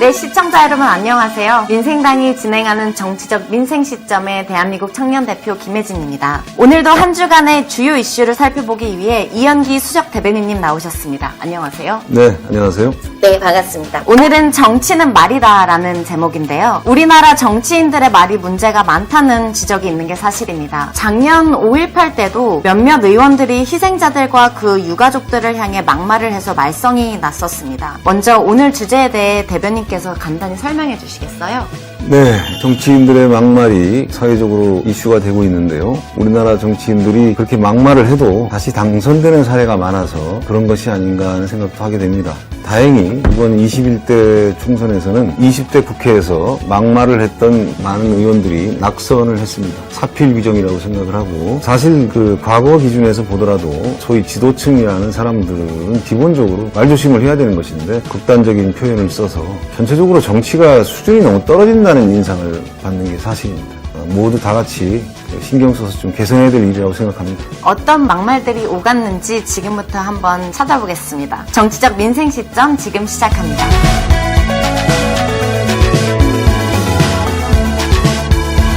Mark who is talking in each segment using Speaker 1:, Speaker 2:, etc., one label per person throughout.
Speaker 1: 네, 시청자 여러분 안녕하세요. 민생당이 진행하는 정치적 민생 시점의 대한민국 청년 대표 김혜진입니다. 오늘도 한 주간의 주요 이슈를 살펴보기 위해 이현기 수석 대변인님 나오셨습니다. 안녕하세요.
Speaker 2: 네, 안녕하세요.
Speaker 1: 네, 반갑습니다. 오늘은 정치는 말이다라는 제목인데요. 우리나라 정치인들의 말이 문제가 많다는 지적이 있는 게 사실입니다. 작년 5.18 때도 몇몇 의원들이 희생자들과 그 유가족들을 향해 막말을 해서 말썽이 났었습니다. 먼저 오늘 주제에 대해 대변인께서 간단히 설명해 주시겠어요?
Speaker 2: 네, 정치인들의 막말이 사회적으로 이슈가 되고 있는데요. 우리나라 정치인들이 그렇게 막말을 해도 다시 당선되는 사례가 많아서 그런 것이 아닌가 하는 생각도 하게 됩니다. 다행히 이번 21대 총선에서는 20대 국회에서 막말을 했던 많은 의원들이 낙선을 했습니다. 사필 규정이라고 생각을 하고, 사실 그 과거 기준에서 보더라도 소위 지도층이라는 사람들은 기본적으로 말조심을 해야 되는 것인데 극단적인 표현을 써서 전체적으로 정치가 수준이 너무 떨어진다는 인상을 받는 게 사실입니다. 모두 다 같이 신경 써서 좀 개선해야 될 일이라고 생각합니다.
Speaker 1: 어떤 막말들이 오갔는지 지금부터 한번 찾아보겠습니다. 정치적 민생 시점 지금 시작합니다.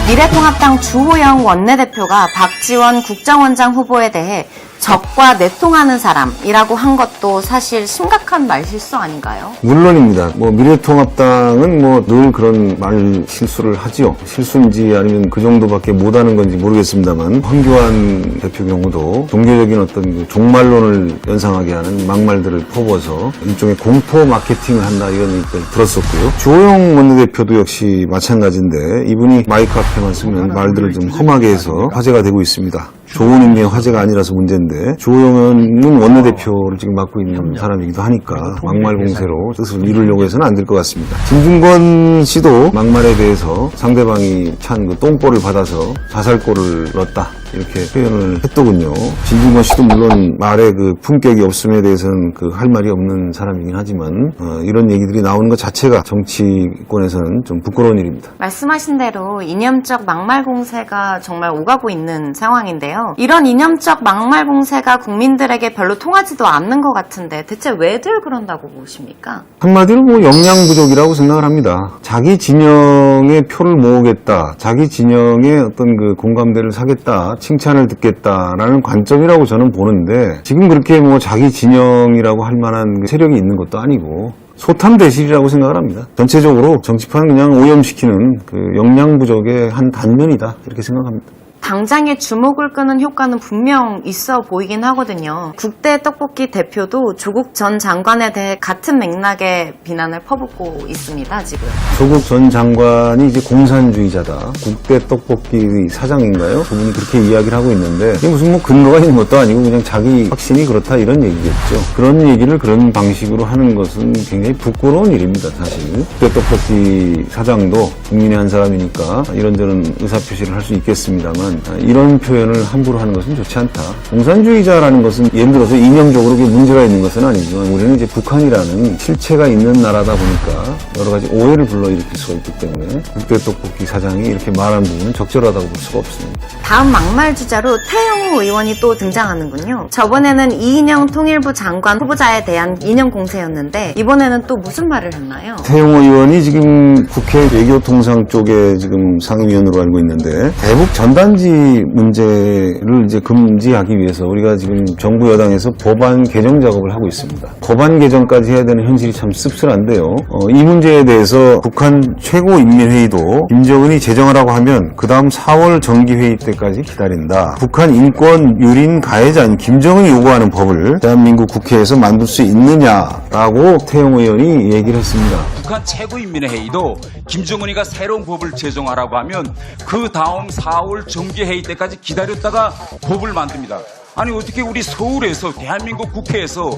Speaker 1: 미래통합당 주호영 원내대표가 박지원 국정원장 후보에 대해 적과 내통하는 사람이라고 한 것도 사실 심각한 말실수 아닌가요?
Speaker 2: 물론입니다. 미래통합당은 늘 그런 말 실수를 하지요. 실수인지 아니면 그 정도밖에 못하는 건지 모르겠습니다만, 황교안 대표 경우도 종교적인 어떤 그 종말론을 연상하게 하는 막말들을 퍼부어서 일종의 공포 마케팅을 한다, 이런 얘기까지 들었었고요. 주호영 원내대표도 역시 마찬가지인데, 이분이 마이크 앞에만 쓰면 말들을 좀 험하게 해서 화제가 되고 있습니다. 좋은 의미의 화제가 아니라서 문제인데, 주호영은 원내대표를 지금 맡고 있는 사람이기도 하니까 막말 공세로 뜻을 이루려고 해서는 안 될 것 같습니다. 진중권 씨도 막말에 대해서 상대방이 찬 그 똥볼을 받아서 자살골을 넣었다, 이렇게 표현을 했더군요. 진중권 씨도 물론 말에 그 품격이 없음에 대해서는 할 말이 없는 사람이긴 하지만, 이런 얘기들이 나오는 것 자체가 정치권에서는 좀 부끄러운 일입니다.
Speaker 1: 말씀하신 대로 이념적 막말 공세가 정말 오가고 있는 상황인데요. 이런 이념적 막말 공세가 국민들에게 별로 통하지도 않는 것 같은데 대체 왜들 그런다고 보십니까?
Speaker 2: 한마디로 역량 부족이라고 생각을 합니다. 자기 진영의 표를 모으겠다, 자기 진영의 어떤 그 공감대를 사겠다, 칭찬을 듣겠다라는 관점이라고 저는 보는데, 지금 그렇게 자기 진영이라고 할 만한 세력이 있는 것도 아니고 소탐대실이라고 생각을 합니다. 전체적으로 정치판을 그냥 오염시키는 그 역량 부족의 한 단면이다, 이렇게 생각합니다.
Speaker 1: 당장의 주목을 끄는 효과는 분명 있어 보이긴 하거든요. 국대 떡볶이 대표도 조국 전 장관에 대해 같은 맥락의 비난을 퍼붓고 있습니다, 지금.
Speaker 2: 조국 전 장관이 이제 공산주의자다, 국대 떡볶이 사장인가요? 그분이 그렇게 이야기를 하고 있는데, 이게 무슨 근거가 있는 것도 아니고 그냥 자기 확신이 그렇다, 이런 얘기겠죠. 그런 얘기를 그런 방식으로 하는 것은 굉장히 부끄러운 일입니다, 사실. 국대 떡볶이 사장도 국민의 한 사람이니까 이런저런 의사표시를 할 수 있겠습니다만, 이런 표현을 함부로 하는 것은 좋지 않다. 공산주의자라는 것은 예를 들어서 이념적으로 문제가 있는 것은 아니지만, 우리는 이제 북한이라는 실체가 있는 나라다 보니까 여러 가지 오해를 불러일으킬 수가 있기 때문에 국대 떡볶이 사장이 이렇게 말한 부분은 적절하다고 볼 수가 없습니다.
Speaker 1: 다음 막말 주자로 태영호 의원이 또 등장하는군요. 저번에는 이인영 통일부 장관 후보자에 대한 이념 공세였는데 이번에는 또 무슨 말을 했나요?
Speaker 2: 태영호 의원이 지금 국회 외교통상 쪽에 지금 상임위원으로 알고 있는데, 대북 전단지 문제를 이제 금지하기 위해서 우리가 지금 정부 여당에서 법안 개정 작업을 하고 있습니다. 법안 개정까지 해야 되는 현실이 참 씁쓸한데요. 이 문제에 대해서 북한 최고인민회의도 김정은이 제정하라고 하면 그 다음 4월 정기회의 때까지 기다린다. 북한 인권 유린 가해자인 김정은이 요구하는 법을 대한민국 국회에서 만들 수 있느냐라고 태영호 의원이 얘기를 했습니다.
Speaker 3: 북한 최고인민회의도 김정은이가 새로운 법을 제정하라고 하면 그 다음 4월 정기회의 때까지 기다렸다가 법을 만듭니다. 아니 어떻게 우리 서울에서 대한민국 국회에서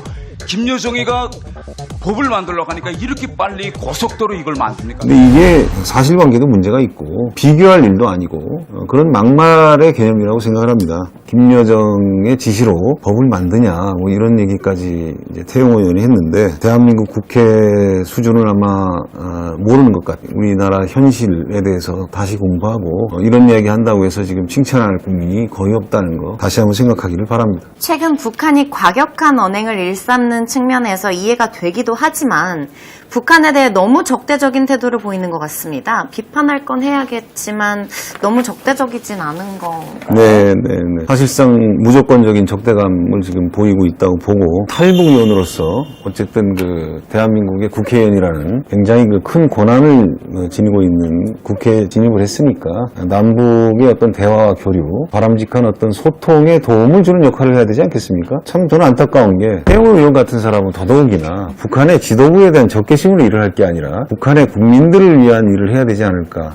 Speaker 3: 김여정이가 법을 만들려고 하니까 이렇게 빨리 고속도로 이걸 만듭니까?
Speaker 2: 근데 이게 사실관계도 문제가 있고 비교할 일도 아니고 그런 막말의 개념이라고 생각을 합니다. 김여정의 지시로 법을 만드냐 이런 얘기까지 이제 태영호 의원이 했는데 대한민국 국회 수준을 아마 모르는 것 같아요. 우리나라 현실에 대해서 다시 공부하고 이런 이야기 한다고 해서 지금 칭찬할 국민이 거의 없다는 거 다시 한번 생각하기를 바랍니다.
Speaker 1: 최근 북한이 과격한 언행을 일삼는 인정받는 측면에서 이해가 되기도 하지만 북한에 대해 너무 적대적인 태도를 보이는 것 같습니다. 비판할 건 해야겠지만 너무 적대적이진 않은 거.
Speaker 2: 네. 사실상 무조건적인 적대감을 지금 보이고 있다고 보고 탈북의원으로서 어쨌든 그 대한민국의 국회의원이라는 굉장히 그 큰 권한을 지니고 있는 국회에 진입을 했으니까 남북의 어떤 대화와 교류, 바람직한 어떤 소통에 도움을 주는 역할을 해야 되지 않겠습니까? 참 저는 안타까운 게 태영호 의원 같은 사람은 더더욱이나 북한의 지도부에 대한 적개심으로 일을 할 게 아니라 북한의 국민들을 위한 일을 해야 되지 않을까.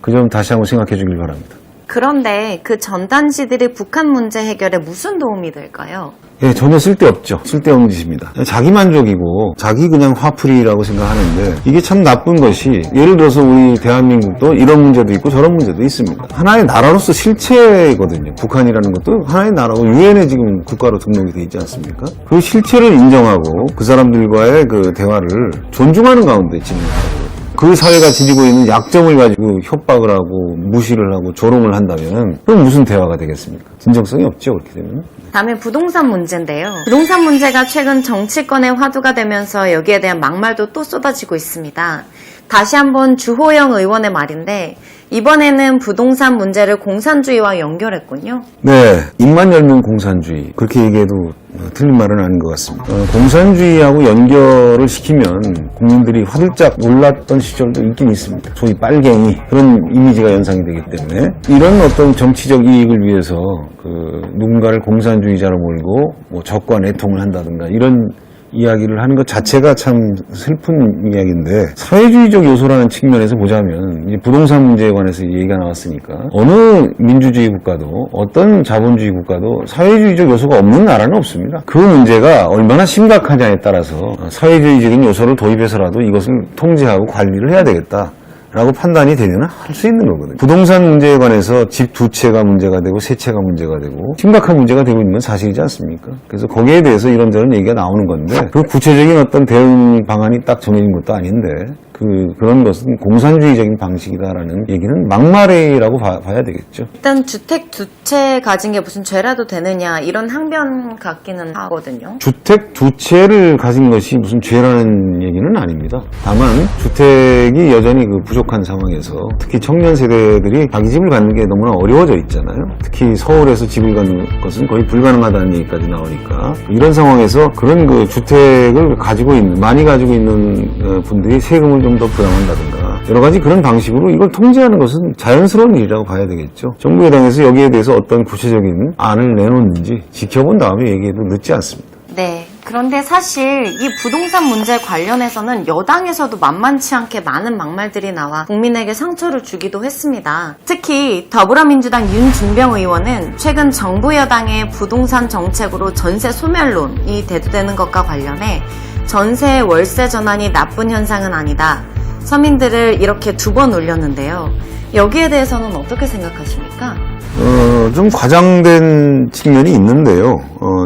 Speaker 2: 그 점 다시 한번 생각해 주길 바랍니다.
Speaker 1: 그런데 그 전단지들이 북한 문제 해결에 무슨 도움이 될까요?
Speaker 2: 예, 전혀 쓸데없죠. 쓸데없는 짓입니다. 자기 만족이고 자기 그냥 화풀이라고 생각하는데 이게 참 나쁜 것이 예를 들어서 우리 대한민국도 이런 문제도 있고 저런 문제도 있습니다. 하나의 나라로서 실체거든요. 북한이라는 것도 하나의 나라고 유엔에 지금 국가로 등록이 돼 있지 않습니까? 그 실체를 인정하고 그 사람들과의 그 대화를 존중하는 가운데 진행하고 그 사회가 지니고 있는 약점을 가지고 협박을 하고 무시를 하고 조롱을 한다면 그럼 무슨 대화가 되겠습니까? 진정성이 없죠, 그렇게 되면.
Speaker 1: 다음에 부동산 문제인데요. 부동산 문제가 최근 정치권의 화두가 되면서 여기에 대한 막말도 또 쏟아지고 있습니다. 다시 한번 주호영 의원의 말인데 이번에는 부동산 문제를 공산주의와 연결했군요.
Speaker 2: 네, 입만 열면 공산주의 그렇게 얘기해도 틀린 말은 아닌 것 같습니다. 공산주의하고 연결을 시키면 국민들이 화들짝 놀랐던 시절도 있긴 있습니다. 소위 빨갱이 그런 이미지가 연상이 되기 때문에 이런 어떤 정치적 이익을 위해서 그 누군가를 공산주의자로 몰고 뭐 적과 내통을 한다든가 이런 이야기를 하는 것 자체가 참 슬픈 이야기인데 사회주의적 요소라는 측면에서 보자면 이제 부동산 문제에 관해서 얘기가 나왔으니까 어느 민주주의 국가도 어떤 자본주의 국가도 사회주의적 요소가 없는 나라는 없습니다. 그 문제가 얼마나 심각하냐에 따라서 사회주의적인 요소를 도입해서라도 이것을 통제하고 관리를 해야 되겠다. 라고 판단이 되면 할 수 있는 거거든요. 부동산 문제에 관해서 집 두 채가 문제가 되고 세 채가 문제가 되고 심각한 문제가 되고 있는 건 사실이지 않습니까? 그래서 거기에 대해서 이런저런 얘기가 나오는 건데 그 구체적인 어떤 대응 방안이 딱 정해진 것도 아닌데 그런 것은 공산주의적인 방식이다라는 얘기는 막말이라고 봐야 되겠죠.
Speaker 1: 일단 주택 두 채 가진 게 무슨 죄라도 되느냐 이런 항변 같기는 하거든요.
Speaker 2: 주택 두 채를 가진 것이 무슨 죄라는 얘기는 아닙니다. 다만 주택이 여전히 그 부족한 상황에서 특히 청년 세대들이 자기 집을 갖는 게 너무나 어려워져 있잖아요. 특히 서울에서 집을 갖는 것은 거의 불가능하다는 얘기까지 나오니까 이런 상황에서 그런 그 주택을 가지고 있는 많이 가지고 있는 분들이 세금을 좀 더 부담한다든가 여러 가지 그런 방식으로 이걸 통제하는 것은 자연스러운 일이라고 봐야 되겠죠. 정부 여당에서 여기에 대해서 어떤 구체적인 안을 내놓는지 지켜본 다음에 얘기해도 늦지 않습니다.
Speaker 1: 네. 그런데 사실 이 부동산 문제 관련해서는 여당에서도 만만치 않게 많은 막말들이 나와 국민에게 상처를 주기도 했습니다. 특히 더불어민주당 윤준병 의원은 최근 정부 여당의 부동산 정책으로 전세 소멸론이 대두되는 것과 관련해 전세 월세 전환이 나쁜 현상은 아니다. 서민들을 이렇게 두 번 울렸는데요. 여기에 대해서는 어떻게 생각하십니까?
Speaker 2: 좀 과장된 측면이 있는데요.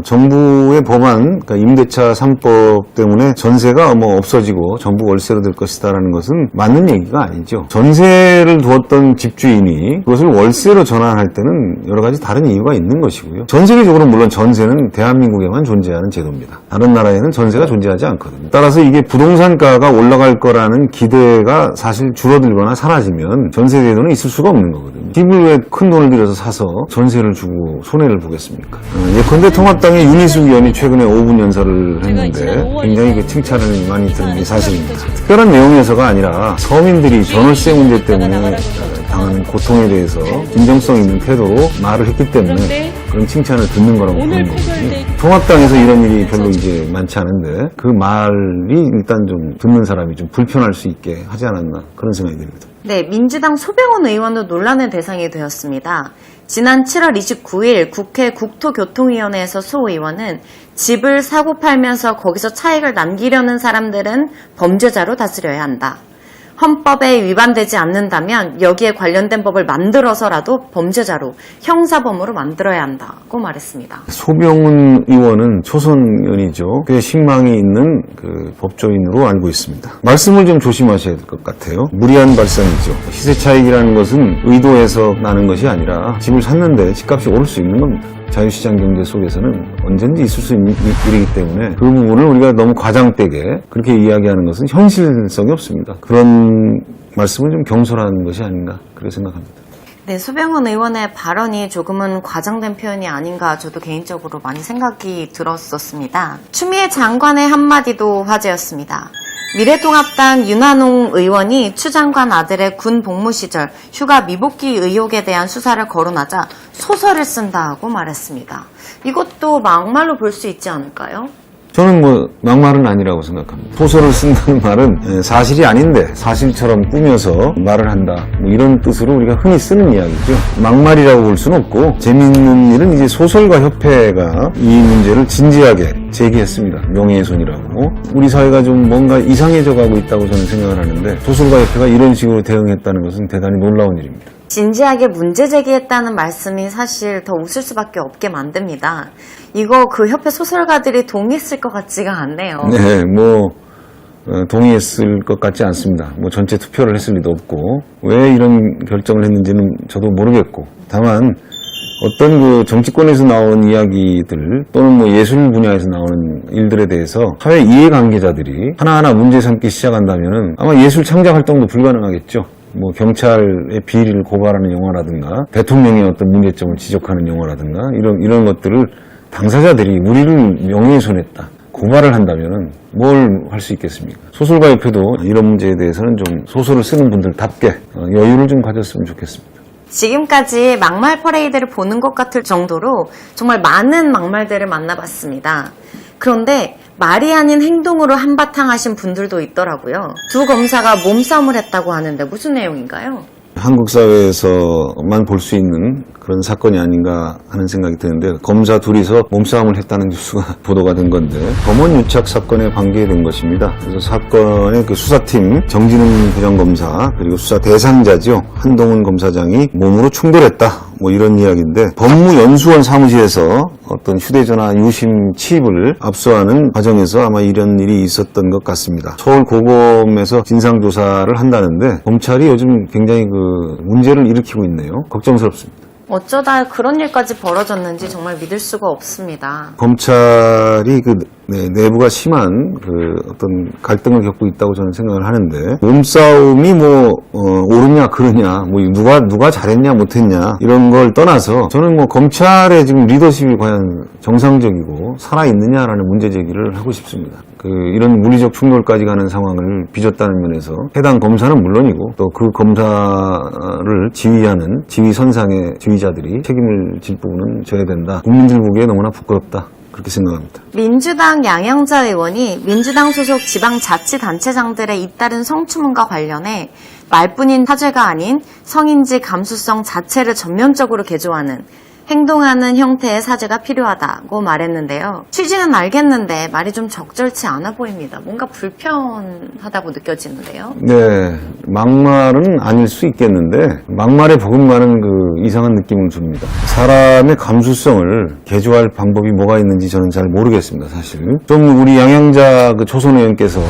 Speaker 2: 정부의 법안, 그러니까 임대차 3법 때문에 전세가 뭐 없어지고 전부 월세로 될 것이다라는 것은 맞는 얘기가 아니죠. 전세를 두었던 집주인이 그것을 월세로 전환할 때는 여러 가지 다른 이유가 있는 것이고요. 전 세계적으로 물론 전세는 대한민국에만 존재하는 제도입니다. 다른 나라에는 전세가 존재하지 않거든요. 따라서 이게 부동산가가 올라갈 거라는 기대가 사실 줄어들거나 사라지면 전세 제도는 있을 수가 없는 거거든요. 집을 왜 큰 돈을 들여서 사서 전세를 주고 손해를 보겠습니까? 예컨대 통합당의 윤희숙 의원이 최근에 5분 연설을 했는데 굉장히 그 칭찬을 많이 들은 게 사실입니다. 특별한 내용에서가 아니라 서민들이 전월세 문제 때문에 당하는 고통에 대해서 진정성 있는 태도로 말을 했기 때문에 그런 칭찬을 듣는 거라고 보는 거거든요. 통합당에서 이런 일이 별로 이제 많지 않은데 그 말이 일단 좀 듣는 사람이 좀 불편할 수 있게 하지 않았나 그런 생각이 듭니다.
Speaker 1: 네, 민주당 소병원 의원도 논란의 대상이 되었습니다. 지난 7월 29일 국회 국토교통위원회에서 소 의원은 집을 사고 팔면서 거기서 차익을 남기려는 사람들은 범죄자로 다스려야 한다. 헌법에 위반되지 않는다면 여기에 관련된 법을 만들어서라도 범죄자로 형사범으로 만들어야 한다고 말했습니다.
Speaker 2: 소병훈 의원은 초선의원이죠. 꽤 신망이 있는 그 법조인으로 알고 있습니다. 말씀을 좀 조심하셔야 될 것 같아요. 무리한 발상이죠. 시세 차익이라는 것은 의도해서 나는 것이 아니라 집을 샀는데 집값이 오를 수 있는 겁니다. 자유시장 경제 속에서는 언제든지 있을 수 있는 일이기 때문에 그 부분을 우리가 너무 과장되게 그렇게 이야기하는 것은 현실성이 없습니다. 그런 말씀은 좀 경솔한 것이 아닌가 그렇게 생각합니다.
Speaker 1: 네, 수병훈 의원의 발언이 조금은 과장된 표현이 아닌가 저도 개인적으로 많이 생각이 들었었습니다. 추미애 장관의 한마디도 화제였습니다. 미래통합당 윤한홍 의원이 추 장관 아들의 군 복무 시절 휴가 미복귀 의혹에 대한 수사를 거론하자 소설을 쓴다고 말했습니다. 이것도 막말로 볼 수 있지 않을까요?
Speaker 2: 저는 뭐 막말은 아니라고 생각합니다. 소설을 쓴다는 말은 사실이 아닌데 사실처럼 꾸며서 말을 한다. 뭐 이런 뜻으로 우리가 흔히 쓰는 이야기죠. 막말이라고 볼 수는 없고 재미있는 일은 이제 소설가 협회가 이 문제를 진지하게 제기했습니다. 명예훼손이라고. 우리 사회가 좀 뭔가 이상해져 가고 있다고 저는 생각을 하는데 소설가 협회가 이런 식으로 대응했다는 것은 대단히 놀라운 일입니다.
Speaker 1: 진지하게 문제 제기했다는 말씀이 사실 더 웃을 수밖에 없게 만듭니다. 이거 그 협회 소설가들이 동의했을 것 같지가 않네요.
Speaker 2: 네, 동의했을 것 같지 않습니다. 전체 투표를 했을 리도 없고 왜 이런 결정을 했는지는 저도 모르겠고 다만 어떤 그 정치권에서 나온 이야기들 또는 예술 분야에서 나오는 일들에 대해서 사회 이해관계자들이 하나하나 문제 삼기 시작한다면은 아마 예술 창작 활동도 불가능하겠죠. 경찰의 비리를 고발하는 영화라든가 대통령의 어떤 문제점을 지적하는 영화라든가 이런 것들을 당사자들이 우리를 명예훼손했다 고발을 한다면은 뭘 할 수 있겠습니까? 소설가 협회도 이런 문제에 대해서는 좀 소설을 쓰는 분들답게 여유를 좀 가졌으면 좋겠습니다.
Speaker 1: 지금까지 막말 퍼레이드를 보는 것 같을 정도로 정말 많은 막말들을 만나봤습니다. 그런데 말이 아닌 행동으로 한바탕 하신 분들도 있더라고요. 두 검사가 몸싸움을 했다고 하는데 무슨 내용인가요?
Speaker 2: 한국 사회에서만 볼 수 있는 그런 사건이 아닌가 하는 생각이 드는데 검사 둘이서 몸싸움을 했다는 뉴스가 보도가 된 건데 검언 유착 사건에 관계된 것입니다. 그래서 사건의 그 수사팀 정진웅 부장검사 그리고 수사 대상자죠. 한동훈 검사장이 몸으로 충돌했다. 이런 이야기인데 법무연수원 사무실에서 어떤 휴대전화 유심 칩을 압수하는 과정에서 아마 이런 일이 있었던 것 같습니다. 서울고검에서 진상조사를 한다는데 검찰이 요즘 굉장히 문제를 일으키고 있네요. 걱정스럽습니다.
Speaker 1: 어쩌다 그런 일까지 벌어졌는지 정말 믿을 수가 없습니다.
Speaker 2: 검찰이 내부가 심한 어떤 갈등을 겪고 있다고 저는 생각을 하는데 몸싸움이 옳으냐 그르냐 누가 잘했냐 못했냐 이런 걸 떠나서 저는 검찰의 지금 리더십이 과연 정상적이고 살아있느냐라는 문제 제기를 하고 싶습니다. 이런 물리적 충돌까지 가는 상황을 빚었다는 면에서 해당 검사는 물론이고 또 그 검사를 지휘하는 지휘선상의 지휘자들이 책임을 질 부분은 져야 된다. 국민들 보기에 너무나 부끄럽다. 그렇게 생각합니다.
Speaker 1: 민주당 양영자 의원이 민주당 소속 지방자치단체장들의 잇따른 성추문과 관련해 말뿐인 사죄가 아닌 성인지 감수성 자체를 전면적으로 개조하는 행동하는 형태의 사죄가 필요하다고 말했는데요. 취지는 알겠는데 말이 좀 적절치 않아 보입니다. 뭔가 불편하다고 느껴지는데요.
Speaker 2: 네, 막말은 아닐 수 있겠는데 막말에 버금가는 이상한 느낌을 줍니다. 사람의 감수성을 개조할 방법이 뭐가 있는지 저는 잘 모르겠습니다. 사실 좀 우리 양양자 초선 의원께서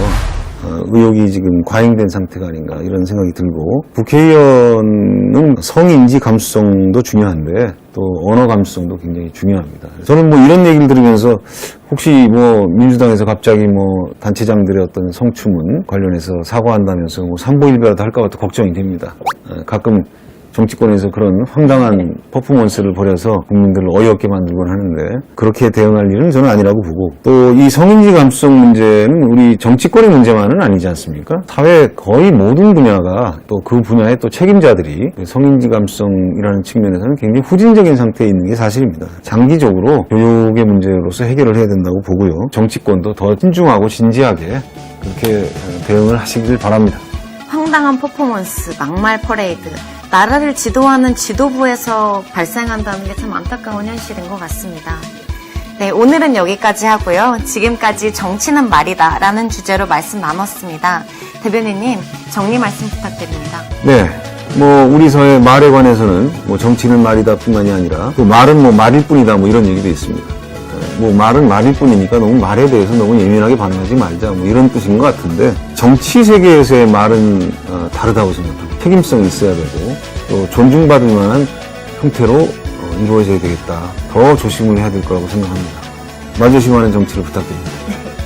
Speaker 2: 의혹이 지금 과잉된 상태가 아닌가 이런 생각이 들고 국회의원은 성인지 감수성도 중요한데 또 언어 감수성도 굉장히 중요합니다. 저는 이런 얘기를 들으면서 혹시 민주당에서 갑자기 단체장들의 어떤 성추문 관련해서 사과한다면서 삼보일배라도 할까 봐 또 걱정이 됩니다. 가끔 정치권에서 그런 황당한 퍼포먼스를 벌여서 국민들을 어이없게 만들곤 하는데 그렇게 대응할 일은 저는 아니라고 보고 또 이 성인지 감수성 문제는 우리 정치권의 문제만은 아니지 않습니까? 사회 거의 모든 분야가 또 그 분야의 또 책임자들이 성인지 감수성이라는 측면에서는 굉장히 후진적인 상태에 있는 게 사실입니다. 장기적으로 교육의 문제로서 해결을 해야 된다고 보고요. 정치권도 더 신중하고 진지하게 그렇게 대응을 하시길 바랍니다.
Speaker 1: 황당한 퍼포먼스, 막말 퍼레이드, 나라를 지도하는 지도부에서 발생한다는 게 참 안타까운 현실인 것 같습니다. 네, 오늘은 여기까지 하고요. 지금까지 정치는 말이다 라는 주제로 말씀 나눴습니다. 대변인님, 정리 말씀 부탁드립니다.
Speaker 2: 네. 우리 사회 말에 관해서는 정치는 말이다 뿐만이 아니라 또 말은 말일 뿐이다 이런 얘기도 있습니다. 말은 말일 뿐이니까 너무 말에 대해서 너무 예민하게 반응하지 말자 이런 뜻인 것 같은데 정치 세계에서의 말은 다르다고 생각합니다. 책임성이 있어야 되고 또 존중받을 만한 형태로 이루어져야 되겠다. 더 조심을 해야 될 거라고 생각합니다. 말조심하는 정치를 부탁드립니다.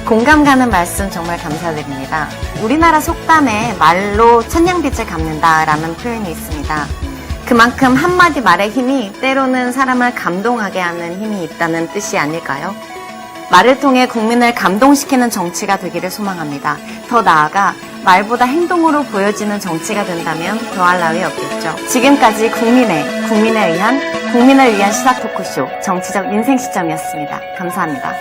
Speaker 1: 공감 가는 말씀 정말 감사드립니다. 우리나라 속담에 말로 천냥빚을 갚는다라는 표현이 있습니다. 그만큼 한마디 말의 힘이 때로는 사람을 감동하게 하는 힘이 있다는 뜻이 아닐까요? 말을 통해 국민을 감동시키는 정치가 되기를 소망합니다. 더 나아가 말보다 행동으로 보여지는 정치가 된다면 더할 나위 없겠죠. 지금까지 국민을 위한 시사 토크쇼 정치적 인생 시점이었습니다. 감사합니다.